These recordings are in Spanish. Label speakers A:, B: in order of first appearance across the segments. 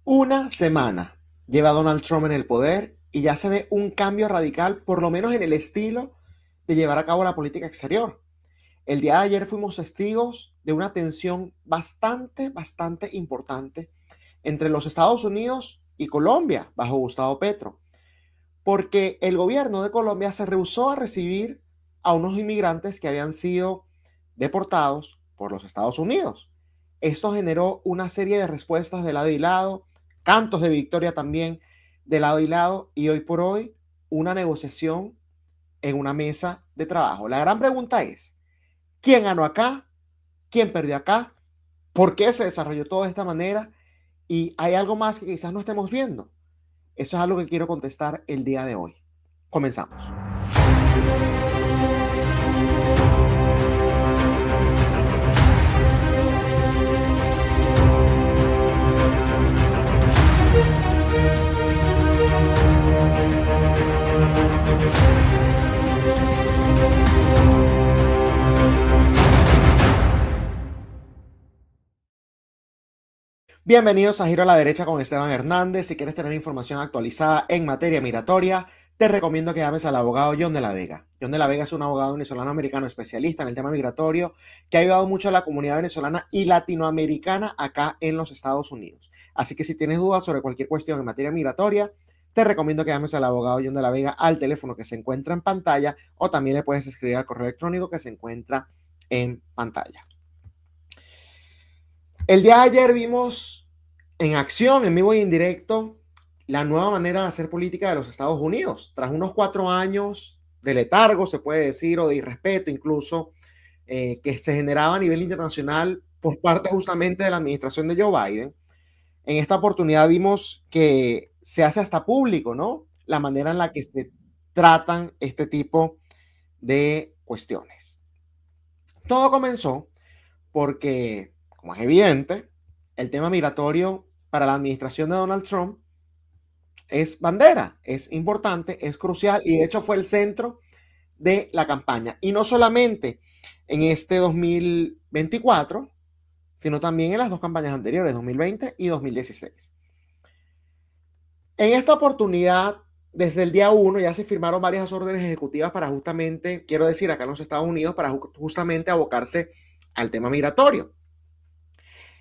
A: Una semana lleva Donald Trump en el poder y ya se ve un cambio radical, por lo menos en el estilo de llevar a cabo la política exterior. El día de ayer fuimos testigos de una tensión bastante importante entre los Estados Unidos y Colombia bajo Gustavo Petro, porque el gobierno de Colombia se rehusó a recibir a unos inmigrantes que habían sido deportados por los Estados Unidos. Esto generó una serie de respuestas de lado y lado, cantos de victoria también de lado y lado, y hoy por hoy una negociación en una mesa de trabajo. La gran pregunta es, ¿quién ganó acá? ¿Quién perdió acá? ¿Por qué se desarrolló todo de esta manera? Y hay algo más que quizás no estemos viendo. Eso es algo que quiero contestar el día de hoy. Comenzamos. Bienvenidos a Giro a la Derecha con Esteban Hernández. Si quieres tener información actualizada en materia migratoria, te recomiendo que llames al abogado John de la Vega. John de la Vega es un abogado venezolano-americano especialista en el tema migratorio que ha ayudado mucho a la comunidad venezolana y latinoamericana acá en los Estados Unidos. Así que si tienes dudas sobre cualquier cuestión en materia migratoria, te recomiendo que llames al abogado John de la Vega al teléfono que se encuentra en pantalla o también le puedes escribir al correo electrónico que se encuentra en pantalla. El día de ayer vimos en acción, en vivo y en directo, la nueva manera de hacer política de los Estados Unidos. Tras unos 4 años de letargo, se puede decir, o de irrespeto incluso, que se generaba a nivel internacional por parte justamente de la administración de Joe Biden, en esta oportunidad vimos que se hace hasta público, ¿no? La manera en la que se tratan este tipo de cuestiones. Todo comenzó porque, como es evidente, el tema migratorio para la administración de Donald Trump es bandera, es importante, es crucial y de hecho fue el centro de la campaña. Y no solamente en este 2024, sino también en las dos campañas anteriores, 2020 y 2016. En esta oportunidad, desde el día 1 ya se firmaron varias órdenes ejecutivas para justamente, quiero decir, acá en los Estados Unidos, para justamente abocarse al tema migratorio.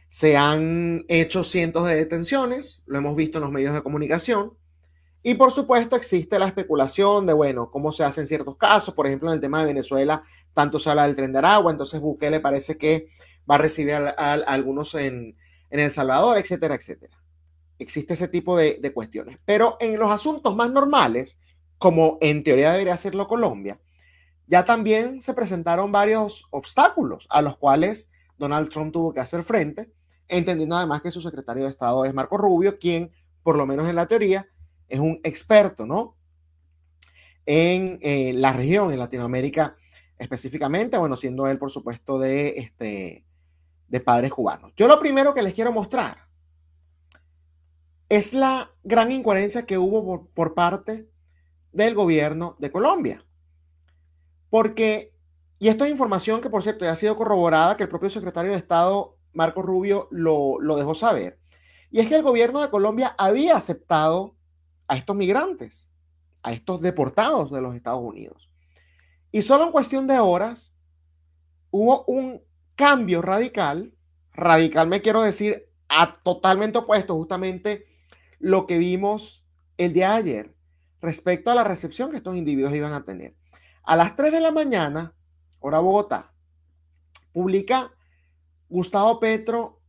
A: Se han hecho cientos de detenciones, lo hemos visto en los medios de comunicación, y por supuesto existe la especulación de, bueno, cómo se hace en ciertos casos. Por ejemplo, en el tema de Venezuela, tanto se habla del Tren de Aragua, entonces Bukele parece que va a recibir a algunos en El Salvador, etcétera, etcétera. Existe ese tipo de cuestiones. Pero en los asuntos más normales, como en teoría debería serlo Colombia, ya también se presentaron varios obstáculos a los cuales Donald Trump tuvo que hacer frente, entendiendo además que su secretario de Estado es Marco Rubio, quien, por lo menos en la teoría, es un experto, ¿no? En la región, en Latinoamérica específicamente, bueno, siendo él, por supuesto, de padres cubanos. Yo lo primero que les quiero mostrar es la gran incoherencia que hubo por parte del gobierno de Colombia. Porque, y esto es información que por cierto ya ha sido corroborada, que el propio secretario de Estado, Marco Rubio, lo dejó saber. Y es que el gobierno de Colombia había aceptado a estos migrantes, a estos deportados de los Estados Unidos. Y solo en cuestión de horas hubo un cambio radical, radical me quiero decir, totalmente opuesto justamente lo que vimos el día de ayer respecto a la recepción que estos individuos iban a tener. A las 3 de la mañana, hora Bogotá, publica Gustavo Petro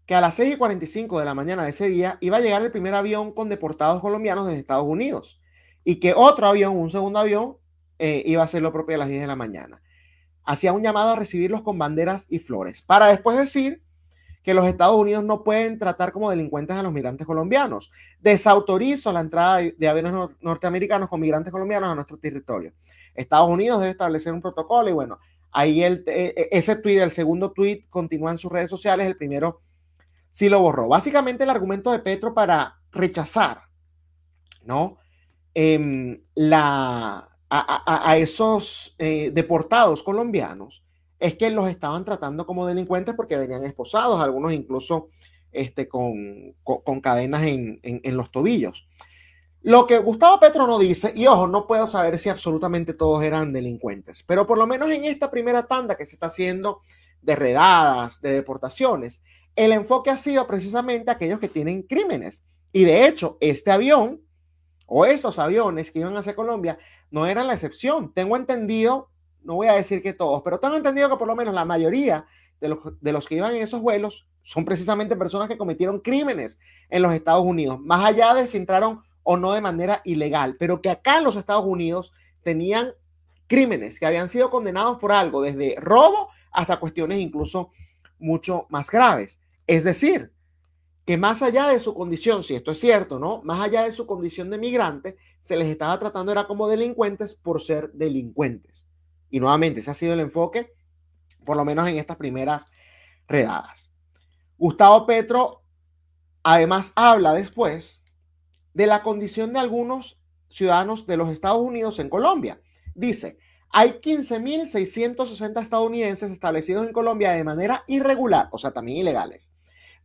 A: que a las 6:45 de la mañana de ese día iba a llegar el primer avión con deportados colombianos desde Estados Unidos y que otro avión, un segundo avión, iba a hacer lo propio a las 10 de la mañana. Hacía un llamado a recibirlos con banderas y flores, para después decir que los Estados Unidos no pueden tratar como delincuentes a los migrantes colombianos. Desautorizo la entrada de aviones norteamericanos con migrantes colombianos a nuestro territorio. Estados Unidos debe establecer un protocolo y bueno, ahí ese tweet, el segundo tweet continúa en sus redes sociales, el primero sí lo borró. Básicamente el argumento de Petro para rechazar, ¿no? A esos deportados colombianos es que los estaban tratando como delincuentes porque venían esposados, algunos incluso con cadenas en los tobillos. Lo que Gustavo Petro no dice, y ojo, no puedo saber si absolutamente todos eran delincuentes, pero por lo menos en esta primera tanda que se está haciendo de redadas, de deportaciones, el enfoque ha sido precisamente aquellos que tienen crímenes. Y de hecho, este avión o estos aviones que iban hacia Colombia no eran la excepción. Tengo entendido, no voy a decir que todos, pero tengo entendido que por lo menos la mayoría de los que iban en esos vuelos son precisamente personas que cometieron crímenes en los Estados Unidos, más allá de si entraron o no de manera ilegal, pero que acá en los Estados Unidos tenían crímenes, que habían sido condenados por algo, desde robo hasta cuestiones incluso mucho más graves. Es decir, que más allá de su condición, si esto es cierto, ¿no? Más allá de su condición de migrante, se les estaba tratando era como delincuentes por ser delincuentes. Y nuevamente, ese ha sido el enfoque, por lo menos en estas primeras redadas. Gustavo Petro además habla después de la condición de algunos ciudadanos de los Estados Unidos en Colombia. Dice, hay 15.660 estadounidenses establecidos en Colombia de manera irregular, o sea, también ilegales.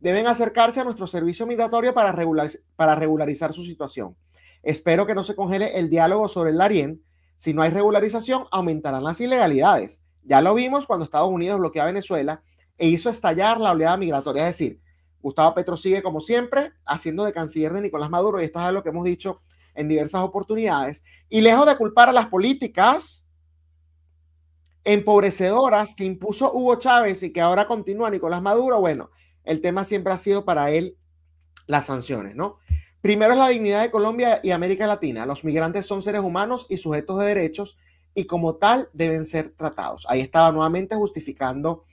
A: Deben acercarse a nuestro servicio migratorio para regularizar su situación. Espero que no se congele el diálogo sobre el Darién. Si no hay regularización, aumentarán las ilegalidades. Ya lo vimos cuando Estados Unidos bloqueó a Venezuela e hizo estallar la oleada migratoria. Es decir, Gustavo Petro sigue, como siempre, haciendo de canciller de Nicolás Maduro, y esto es algo que hemos dicho en diversas oportunidades. Y lejos de culpar a las políticas empobrecedoras que impuso Hugo Chávez y que ahora continúa Nicolás Maduro, bueno, el tema siempre ha sido para él las sanciones, ¿no? Primero es la dignidad de Colombia y América Latina. Los migrantes son seres humanos y sujetos de derechos y como tal deben ser tratados. Ahí estaba nuevamente justificando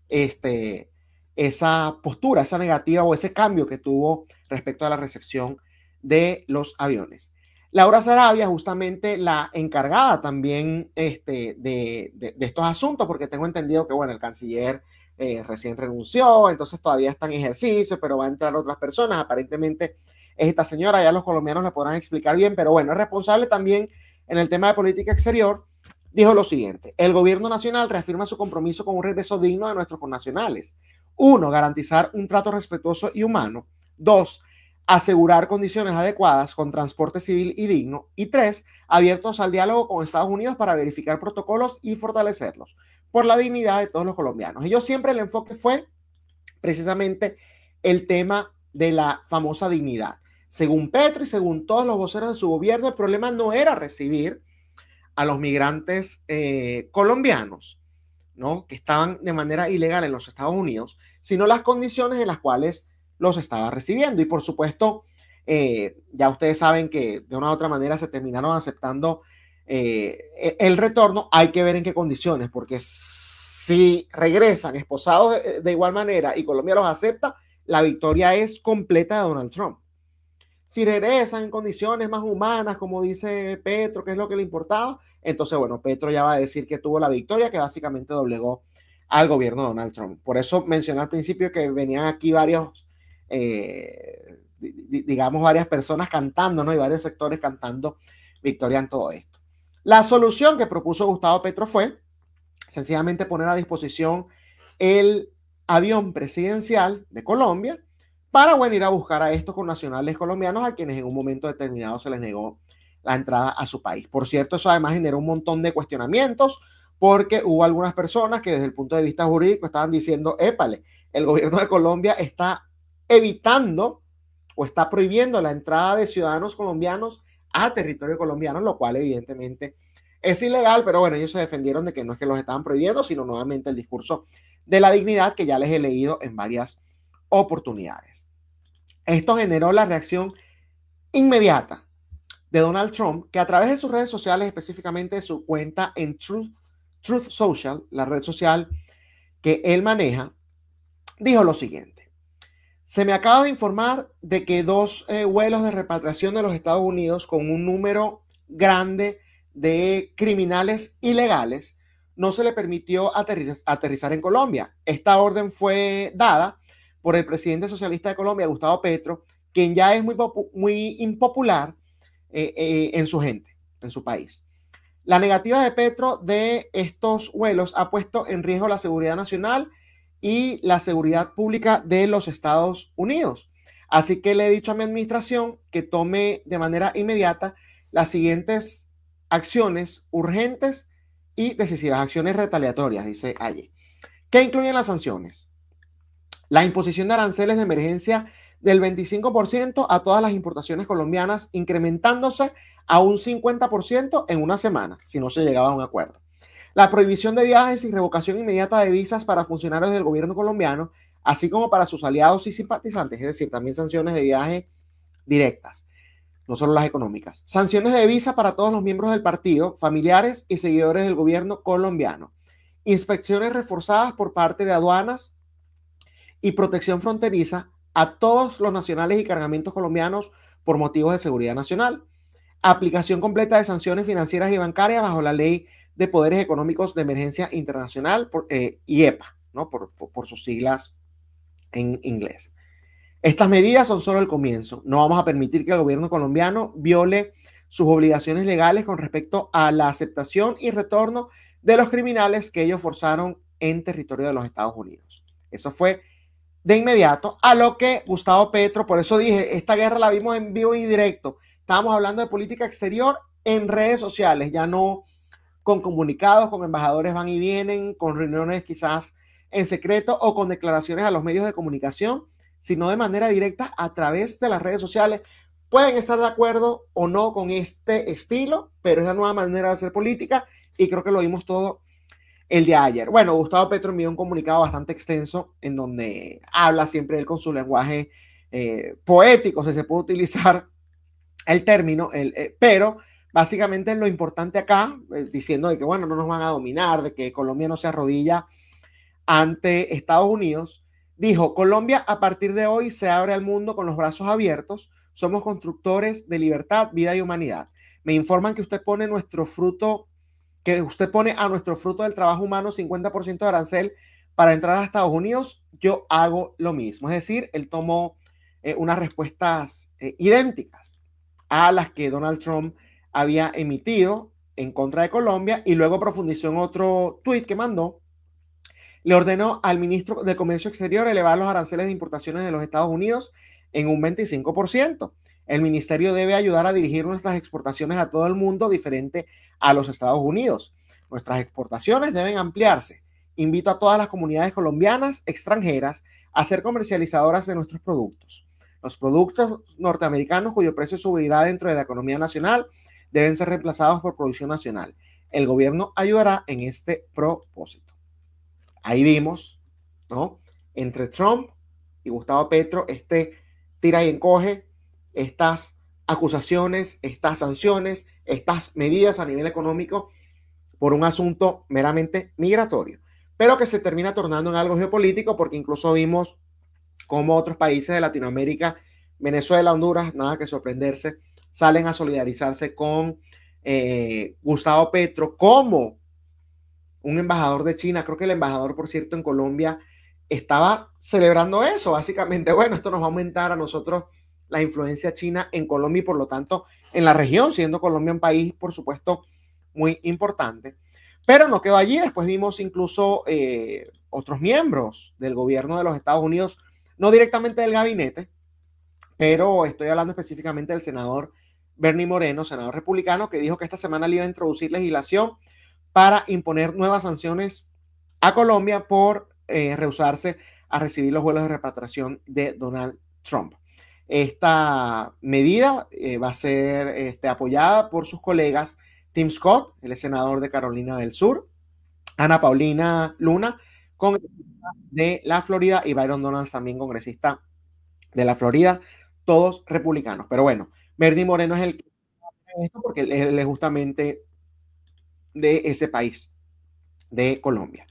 A: esa postura, esa negativa o ese cambio que tuvo respecto a la recepción de los aviones. Laura Sarabia, justamente la encargada también de estos asuntos, porque tengo entendido que, bueno, el canciller recién renunció, entonces todavía está en ejercicio, pero va a entrar otras personas. Aparentemente es esta señora, ya los colombianos le podrán explicar bien, pero bueno, es responsable también en el tema de política exterior. Dijo lo siguiente: el gobierno nacional reafirma su compromiso con un regreso digno de nuestros connacionales. 1. Garantizar un trato respetuoso y humano. 2. Asegurar condiciones adecuadas con transporte civil y digno. Y 3. Abiertos al diálogo con Estados Unidos para verificar protocolos y fortalecerlos por la dignidad de todos los colombianos. Ellos siempre el enfoque fue precisamente el tema de la famosa dignidad. Según Petro y según todos los voceros de su gobierno, el problema no era recibir a los migrantes colombianos, ¿no?, que estaban de manera ilegal en los Estados Unidos, sino las condiciones en las cuales los estaba recibiendo. Y por supuesto, ya ustedes saben que de una u otra manera se terminaron aceptando el retorno. Hay que ver en qué condiciones, porque si regresan esposados de igual manera y Colombia los acepta, la victoria es completa de Donald Trump. Si regresan en condiciones más humanas, como dice Petro, que es lo que le importaba, entonces, bueno, Petro ya va a decir que tuvo la victoria, que básicamente doblegó al gobierno de Donald Trump. Por eso mencioné al principio que venían aquí varios, digamos, varias personas cantando, ¿no? Y varios sectores cantando victoria en todo esto. La solución que propuso Gustavo Petro fue sencillamente poner a disposición el avión presidencial de Colombia para, bueno, ir a buscar a estos connacionales colombianos a quienes en un momento determinado se les negó la entrada a su país. Por cierto, eso además generó un montón de cuestionamientos, porque hubo algunas personas que desde el punto de vista jurídico estaban diciendo, épale, el gobierno de Colombia está evitando o está prohibiendo la entrada de ciudadanos colombianos a territorio colombiano, lo cual evidentemente es ilegal, pero bueno, ellos se defendieron de que no es que los estaban prohibiendo, sino nuevamente el discurso de la dignidad que ya les he leído en varias oportunidades. Esto generó la reacción inmediata de Donald Trump, que a través de sus redes sociales, específicamente su cuenta en Truth Social, la red social que él maneja, dijo lo siguiente: se me acaba de informar de que 2 vuelos de repatriación de los Estados Unidos con un número grande de criminales ilegales no se le permitió aterrizar en Colombia. Esta orden fue dada por el presidente socialista de Colombia, Gustavo Petro, quien ya es muy impopular en su gente, en su país. La negativa de Petro de estos vuelos ha puesto en riesgo la seguridad nacional y la seguridad pública de los Estados Unidos. Así que le he dicho a mi administración que tome de manera inmediata las siguientes acciones urgentes y decisivas, acciones retaliatorias, dice allí. ¿Qué incluyen las sanciones? La imposición de aranceles de emergencia del 25% a todas las importaciones colombianas, incrementándose a un 50% en una semana, si no se llegaba a un acuerdo. La prohibición de viajes y revocación inmediata de visas para funcionarios del gobierno colombiano, así como para sus aliados y simpatizantes, es decir, también sanciones de viaje directas, no solo las económicas. Sanciones de visa para todos los miembros del partido, familiares y seguidores del gobierno colombiano. Inspecciones reforzadas por parte de aduanas y protección fronteriza a todos los nacionales y cargamentos colombianos por motivos de seguridad nacional. Aplicación completa de sanciones financieras y bancarias bajo la Ley de Poderes Económicos de Emergencia Internacional, IEPA, ¿no? por sus siglas en inglés. Estas medidas son solo el comienzo. No vamos a permitir que el gobierno colombiano viole sus obligaciones legales con respecto a la aceptación y retorno de los criminales que ellos forzaron en territorio de los Estados Unidos. Eso fue de inmediato, a lo que Gustavo Petro, por eso dije, esta guerra la vimos en vivo y directo. Estábamos hablando de política exterior en redes sociales, ya no con comunicados, con embajadores van y vienen, con reuniones quizás en secreto o con declaraciones a los medios de comunicación, sino de manera directa a través de las redes sociales. Pueden estar de acuerdo o no con este estilo, pero es la nueva manera de hacer política y creo que lo vimos todo el día de ayer. Bueno, Gustavo Petro envió un comunicado bastante extenso en donde habla siempre él con su lenguaje poético, si se puede utilizar el término, pero básicamente lo importante acá, diciendo de que, bueno, no nos van a dominar, de que Colombia no se arrodilla ante Estados Unidos, dijo: Colombia a partir de hoy se abre al mundo con los brazos abiertos, somos constructores de libertad, vida y humanidad. Me informan que usted pone nuestro fruto, que usted pone a nuestro fruto del trabajo humano 50% de arancel para entrar a Estados Unidos, yo hago lo mismo. Es decir, él tomó unas respuestas idénticas a las que Donald Trump había emitido en contra de Colombia y luego profundizó en otro tuit que mandó. Le ordenó al ministro de Comercio Exterior elevar los aranceles de importaciones de los Estados Unidos en un 25%. El ministerio debe ayudar a dirigir nuestras exportaciones a todo el mundo diferente a los Estados Unidos. Nuestras exportaciones deben ampliarse. Invito a todas las comunidades colombianas extranjeras a ser comercializadoras de nuestros productos. Los productos norteamericanos cuyo precio subirá dentro de la economía nacional deben ser reemplazados por producción nacional. El gobierno ayudará en este propósito. Ahí vimos, ¿no?, entre Trump y Gustavo Petro, tira y encoge, estas acusaciones, estas sanciones, estas medidas a nivel económico por un asunto meramente migratorio, pero que se termina tornando en algo geopolítico, porque incluso vimos cómo otros países de Latinoamérica, Venezuela, Honduras, nada que sorprenderse, salen a solidarizarse con Gustavo Petro, como un embajador de China, creo que el embajador, por cierto, en Colombia, estaba celebrando eso, básicamente. Bueno, esto nos va a aumentar a nosotros la influencia china en Colombia y por lo tanto en la región, siendo Colombia un país, por supuesto, muy importante. Pero no quedó allí, después vimos incluso otros miembros del gobierno de los Estados Unidos, no directamente del gabinete, pero estoy hablando específicamente del senador Bernie Moreno, senador republicano, que dijo que esta semana le iba a introducir legislación para imponer nuevas sanciones a Colombia por rehusarse a recibir los vuelos de repatriación de Donald Trump. Esta medida va a ser apoyada por sus colegas Tim Scott, el senador de Carolina del Sur, Ana Paulina Luna, congresista de la Florida, y Byron Donalds, también congresista de la Florida, todos republicanos. Pero bueno, Bernie Moreno es el que esto porque él es justamente de ese país, de Colombia.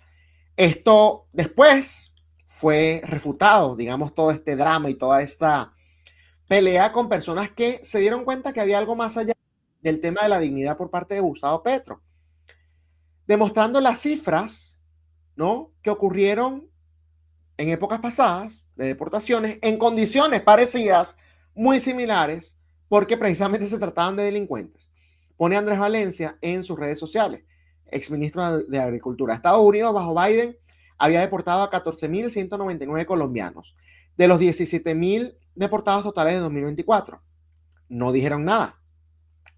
A: Esto después fue refutado, digamos, todo este drama y toda esta pelea con personas que se dieron cuenta que había algo más allá del tema de la dignidad por parte de Gustavo Petro, demostrando las cifras, ¿no?, que ocurrieron en épocas pasadas de deportaciones en condiciones parecidas, muy similares, porque precisamente se trataban de delincuentes. Pone Andrés Valencia en sus redes sociales, exministro de Agricultura. Estados Unidos bajo Biden había deportado a 14.199 colombianos, de los 17.000 deportados totales de 2024. No dijeron nada,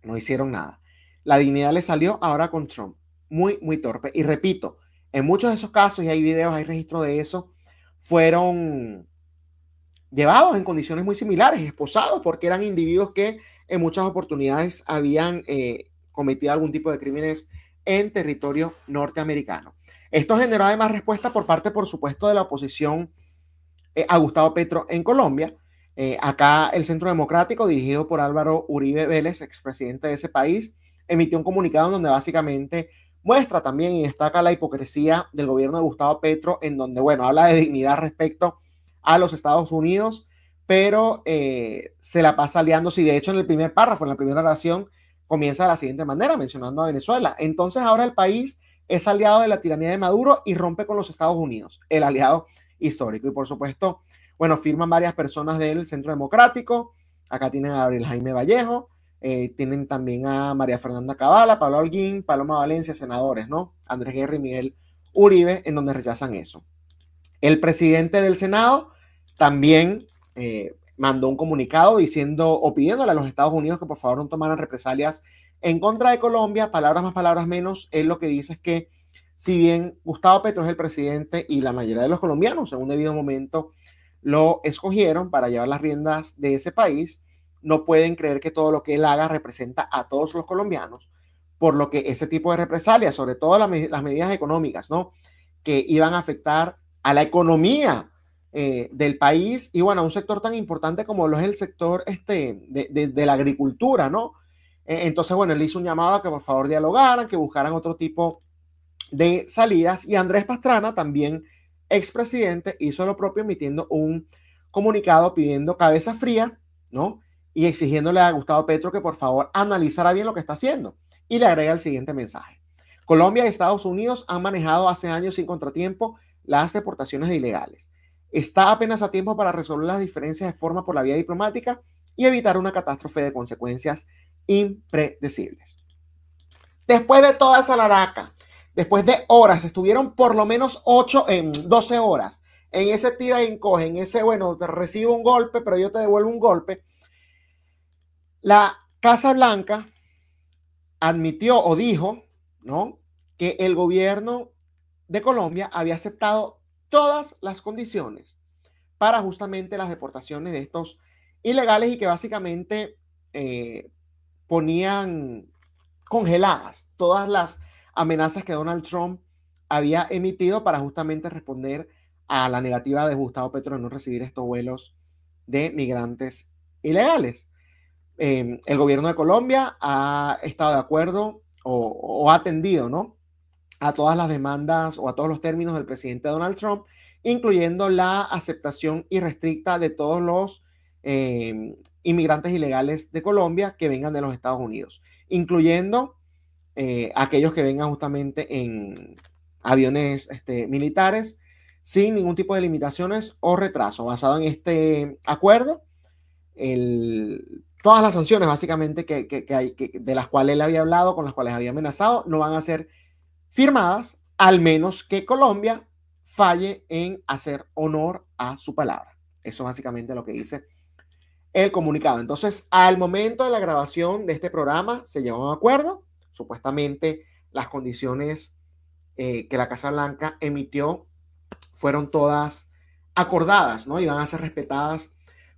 A: no hicieron nada. La dignidad le salió ahora con Trump. Muy, muy torpe. Y repito, en muchos de esos casos, y hay videos, hay registro de eso, fueron llevados en condiciones muy similares, esposados, porque eran individuos que en muchas oportunidades habían cometido algún tipo de crímenes en territorio norteamericano. Esto generó además respuesta por parte, por supuesto, de la oposición a Gustavo Petro en Colombia. Acá el Centro Democrático, dirigido por Álvaro Uribe Vélez, expresidente de ese país, emitió un comunicado en donde básicamente muestra también y destaca la hipocresía del gobierno de Gustavo Petro, en donde, bueno, habla de dignidad respecto a los Estados Unidos, pero se la pasa aliándose, y de hecho en el primer párrafo, en la primera oración, comienza de la siguiente manera, mencionando a Venezuela. Entonces ahora el país es aliado de la tiranía de Maduro y rompe con los Estados Unidos, el aliado histórico. Y por supuesto, bueno, firman varias personas del Centro Democrático. Acá tienen a Gabriel Jaime Vallejo, tienen también a María Fernanda Cabala, Pablo Holguín, Paloma Valencia, senadores, ¿no? Andrés Guerra y Miguel Uribe, en donde rechazan eso. El presidente del Senado también mandó un comunicado diciendo o pidiéndole a los Estados Unidos que por favor no tomaran represalias en contra de Colombia. Palabras más, palabras menos. Él lo que dice es que si bien Gustavo Petro es el presidente y la mayoría de los colombianos en un debido momento lo escogieron para llevar las riendas de ese país, no pueden creer que todo lo que él haga representa a todos los colombianos, por lo que ese tipo de represalias, sobre todo las medidas económicas, ¿no?, que iban a afectar a la economía del país y, bueno, a un sector tan importante como lo es el sector de la agricultura, ¿no? Entonces, bueno, él hizo un llamado a que por favor dialogaran, que buscaran otro tipo de salidas, y Andrés Pastrana, también expresidente, hizo lo propio emitiendo un comunicado pidiendo cabeza fría, ¿no?, y exigiéndole a Gustavo Petro que por favor analizara bien lo que está haciendo, y le agrega el siguiente mensaje: Colombia y Estados Unidos han manejado hace años sin contratiempo las deportaciones de ilegales. Está apenas a tiempo para resolver las diferencias de forma por la vía diplomática y evitar una catástrofe de consecuencias impredecibles. Después de toda esa laraca, después de horas, estuvieron por lo menos 12 horas en ese tira y encoge, en ese, bueno, te recibo un golpe, pero yo te devuelvo un golpe. La Casa Blanca admitió o dijo, ¿no?, que el gobierno de Colombia había aceptado todas las condiciones para justamente las deportaciones de estos ilegales, y que básicamente ponían congeladas todas las amenazas que Donald Trump había emitido para justamente responder a la negativa de Gustavo Petro de no recibir estos vuelos de migrantes ilegales. El gobierno de Colombia ha estado de acuerdo o ha atendido, ¿no?, a todas las demandas o a todos los términos del presidente Donald Trump, incluyendo la aceptación irrestricta de todos los inmigrantes ilegales de Colombia que vengan de los Estados Unidos, incluyendo aquellos que vengan justamente en aviones militares, sin ningún tipo de limitaciones o retraso. Basado en este acuerdo, todas las sanciones básicamente de las cuales él había hablado, con las cuales había amenazado, no van a ser firmadas, al menos que Colombia falle en hacer honor a su palabra. Eso es básicamente lo que dice el comunicado. Entonces, al momento de la grabación de este programa, se llegó a un acuerdo. Supuestamente las condiciones que la Casa Blanca emitió fueron todas acordadas, ¿no?, y van a ser respetadas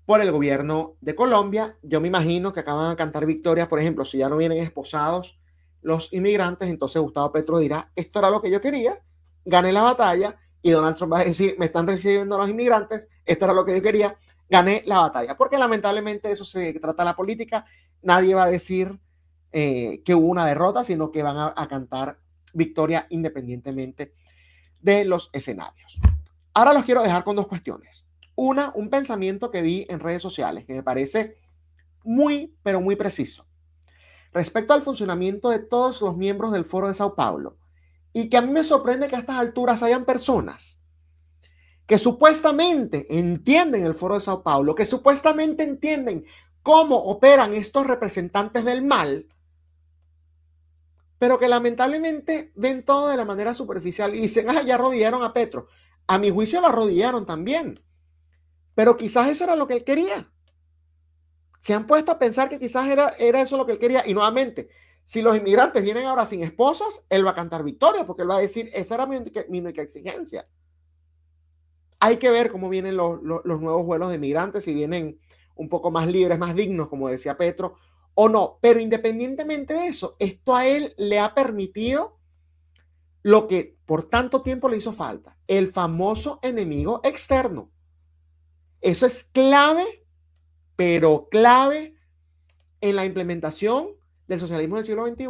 A: por el gobierno de Colombia. Yo me imagino que acaban de cantar victorias, por ejemplo, si ya no vienen esposados los inmigrantes, entonces Gustavo Petro dirá: esto era lo que yo quería, gané la batalla, y Donald Trump va a decir: me están recibiendo los inmigrantes, esto era lo que yo quería, gané la batalla. Porque lamentablemente de eso se trata la política. Nadie va a decir que hubo una derrota, sino que van a cantar victoria independientemente de los escenarios. Ahora los quiero dejar con dos cuestiones. Una, un pensamiento que vi en redes sociales que me parece muy, pero muy preciso respecto al funcionamiento de todos los miembros del Foro de Sao Paulo, y que a mí me sorprende que a estas alturas hayan personas que supuestamente entienden el Foro de Sao Paulo, que supuestamente entienden cómo operan estos representantes del mal, pero que lamentablemente ven todo de la manera superficial y dicen, ah, ya arrodillaron a Petro. A mi juicio lo arrodillaron también, pero quizás eso era lo que él quería. Se han puesto a pensar que quizás era eso lo que él quería. Y nuevamente, si los inmigrantes vienen ahora sin esposas, él va a cantar victoria, porque él va a decir, esa era mi única exigencia. Hay que ver cómo vienen los nuevos vuelos de inmigrantes, si vienen un poco más libres, más dignos, como decía Petro, o no. Pero independientemente de eso, esto a él le ha permitido lo que por tanto tiempo le hizo falta, el famoso enemigo externo. Eso es clave, pero clave en la implementación del socialismo del siglo XXI.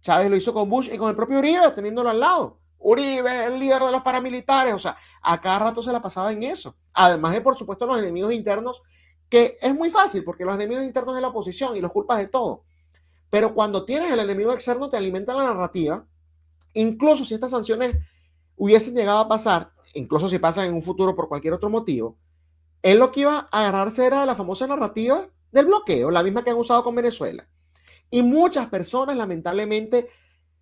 A: Chávez lo hizo con Bush y con el propio Uribe, teniéndolo al lado. Uribe, el líder de los paramilitares, o sea, a cada rato se la pasaba en eso. Además de, por supuesto, los enemigos internos, que es muy fácil, porque los enemigos internos es la oposición y los culpas de todo. Pero cuando tienes el enemigo externo, te alimenta la narrativa. Incluso si estas sanciones hubiesen llegado a pasar, incluso si pasan en un futuro por cualquier otro motivo, él lo que iba a agarrarse era de la famosa narrativa del bloqueo, la misma que han usado con Venezuela. Y muchas personas, lamentablemente,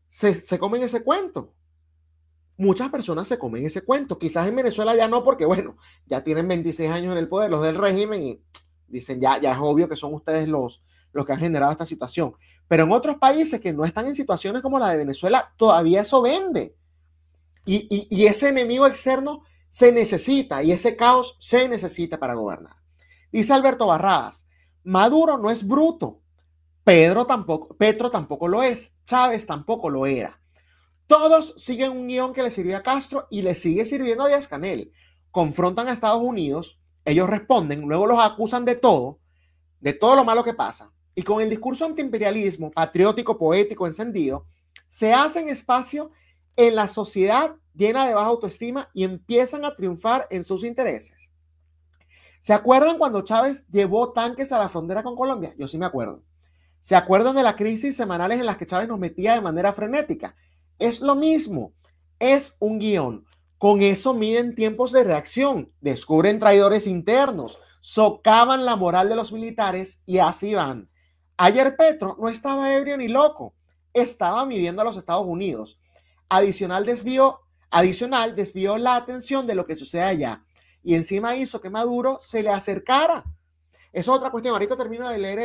A: se comen ese cuento. Muchas personas se comen ese cuento. Quizás en Venezuela ya no, porque bueno, ya tienen 26 años en el poder los del régimen y dicen ya es obvio que son ustedes los que han generado esta situación. Pero en otros países que no están en situaciones como la de Venezuela, todavía eso vende. Y ese enemigo externo se necesita y ese caos se necesita para gobernar. Dice Alberto Barradas, Maduro no es bruto, Petro tampoco lo es, Chávez tampoco lo era. Todos siguen un guión que le sirvió a Castro y le sigue sirviendo a Díaz-Canel. Confrontan a Estados Unidos, ellos responden, luego los acusan de todo lo malo que pasa. Y con el discurso antiimperialismo, patriótico, poético, encendido, se hacen espacio en la sociedad llena de baja autoestima y empiezan a triunfar en sus intereses. ¿Se acuerdan cuando Chávez llevó tanques a la frontera con Colombia? Yo sí me acuerdo. ¿Se acuerdan de las crisis semanales en las que Chávez nos metía de manera frenética? Es lo mismo, es un guión. Con eso miden tiempos de reacción, descubren traidores internos, socavan la moral de los militares y así van. Ayer Petro no estaba ebrio ni loco, estaba midiendo a los Estados Unidos. Adicional desvió la atención de lo que sucede allá y encima hizo que Maduro se le acercara. Eso es otra cuestión. Ahorita termino de leer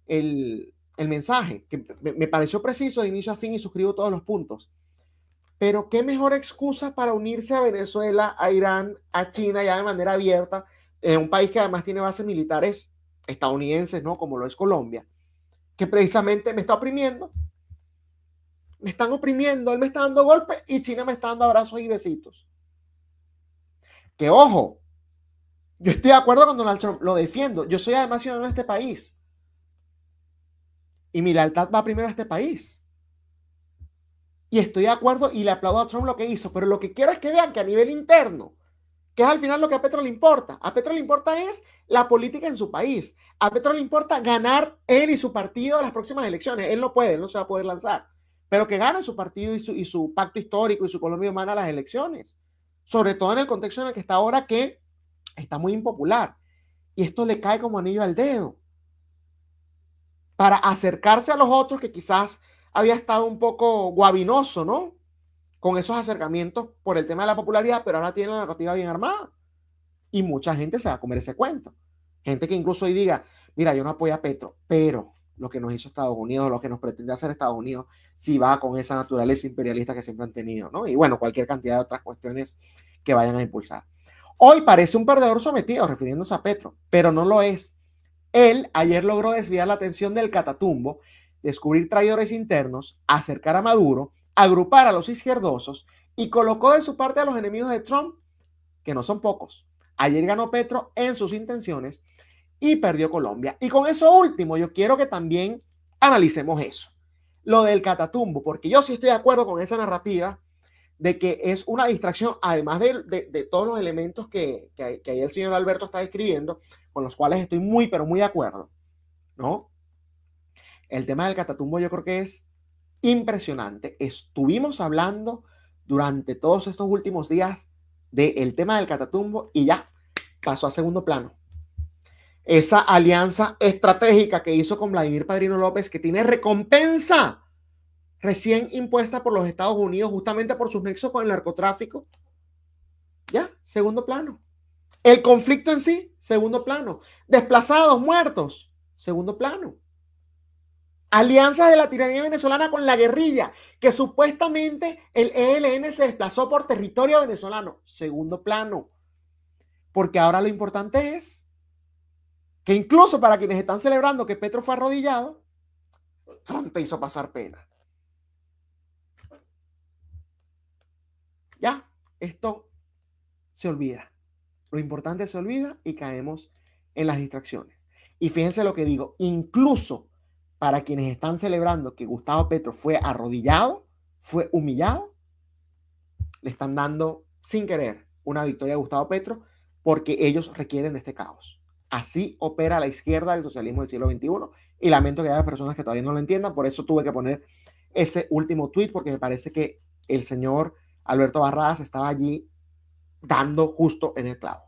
A: el mensaje, que me pareció preciso de inicio a fin y suscribo todos los puntos. Pero qué mejor excusa para unirse a Venezuela, a Irán, a China ya de manera abierta, un país que además tiene bases militares estadounidenses, ¿no? Como lo es Colombia, que precisamente me está oprimiendo. Me están oprimiendo, él me está dando golpes y China me está dando abrazos y besitos. Que ojo, yo estoy de acuerdo con Donald Trump, lo defiendo. Yo soy además ciudadano de este país. Y mi lealtad va primero a este país. Y estoy de acuerdo y le aplaudo a Trump lo que hizo. Pero lo que quiero es que vean que a nivel interno, que es al final lo que a Petro le importa. A Petro le importa es la política en su país. A Petro le importa ganar él y su partido a las próximas elecciones. Él no puede, él no se va a poder lanzar. Pero que gane su partido y su pacto histórico y su Colombia humana a las elecciones. Sobre todo en el contexto en el que está ahora, que está muy impopular. Y esto le cae como anillo al dedo. Para acercarse a los otros que quizás había estado un poco guabinoso, ¿no? Con esos acercamientos por el tema de la popularidad, pero ahora tiene la narrativa bien armada. Y mucha gente se va a comer ese cuento. Gente que incluso hoy diga, mira, yo no apoyo a Petro, pero lo que nos hizo Estados Unidos, lo que nos pretende hacer Estados Unidos, sí va con esa naturaleza imperialista que siempre han tenido, ¿no? Y bueno, cualquier cantidad de otras cuestiones que vayan a impulsar. Hoy parece un perdedor sometido, refiriéndose a Petro, pero no lo es. Él ayer logró desviar la atención del catatumbo, descubrir traidores internos, acercar a Maduro, agrupar a los izquierdosos y colocó de su parte a los enemigos de Trump, que no son pocos. Ayer ganó Petro en sus intenciones y perdió Colombia. Y con eso último, yo quiero que también analicemos eso, lo del catatumbo, porque yo sí estoy de acuerdo con esa narrativa de que es una distracción, además de todos los elementos que ahí el señor Alberto está describiendo, con los cuales estoy muy, pero muy de acuerdo, ¿no? El tema del catatumbo yo creo que es impresionante. Estuvimos hablando durante todos estos últimos días del tema del catatumbo y ya pasó a segundo plano. Esa alianza estratégica que hizo con Vladimir Padrino López, que tiene recompensa recién impuesta por los Estados Unidos justamente por sus nexos con el narcotráfico. Ya, segundo plano. El conflicto en sí, segundo plano. Desplazados, muertos, segundo plano. Alianzas de la tiranía venezolana con la guerrilla, que supuestamente el ELN se desplazó por territorio venezolano, segundo plano. Porque ahora lo importante es que incluso para quienes están celebrando que Petro fue arrodillado, Trump te hizo pasar pena. Ya, esto se olvida. Lo importante se olvida y caemos en las distracciones. Y fíjense lo que digo, incluso para quienes están celebrando que Gustavo Petro fue arrodillado, fue humillado, le están dando sin querer una victoria a Gustavo Petro porque ellos requieren de este caos. Así opera la izquierda del socialismo del siglo XXI y lamento que haya personas que todavía no lo entiendan, por eso tuve que poner ese último tweet porque me parece que el señor Alberto Barradas estaba allí dando justo en el clavo.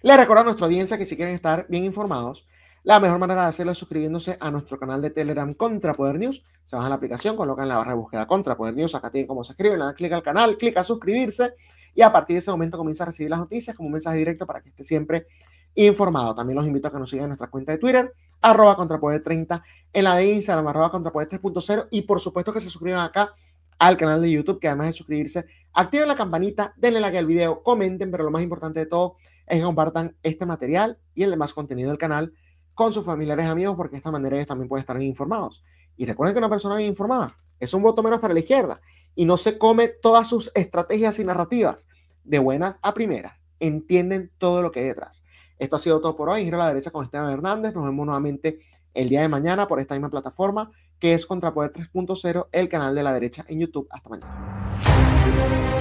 A: Les recuerdo a nuestra audiencia que si quieren estar bien informados, la mejor manera de hacerlo es suscribiéndose a nuestro canal de Telegram Contrapoder News. Se bajan la aplicación, colocan la barra de búsqueda Contrapoder News, acá tienen cómo se escribe, le dan clic al canal, clic a suscribirse y a partir de ese momento comienza a recibir las noticias como un mensaje directo para que esté siempre informado. También los invito a que nos sigan en nuestra cuenta de Twitter, @Contrapoder30, en la de Instagram, @Contrapoder 3.0 y por supuesto que se suscriban acá al canal de YouTube, que además de suscribirse, activen la campanita, denle like al video, comenten, pero lo más importante de todo es que compartan este material y el demás contenido del canal con sus familiares y amigos, porque de esta manera ellos también pueden estar bien informados. Y recuerden que una persona bien informada es un voto menos para la izquierda y no se come todas sus estrategias y narrativas de buenas a primeras. Entienden todo lo que hay detrás. Esto ha sido todo por hoy. Giro a la derecha con Esteban Hernández. Nos vemos nuevamente el día de mañana por esta misma plataforma que es Contrapoder 3.0, el canal de la derecha en YouTube. Hasta mañana.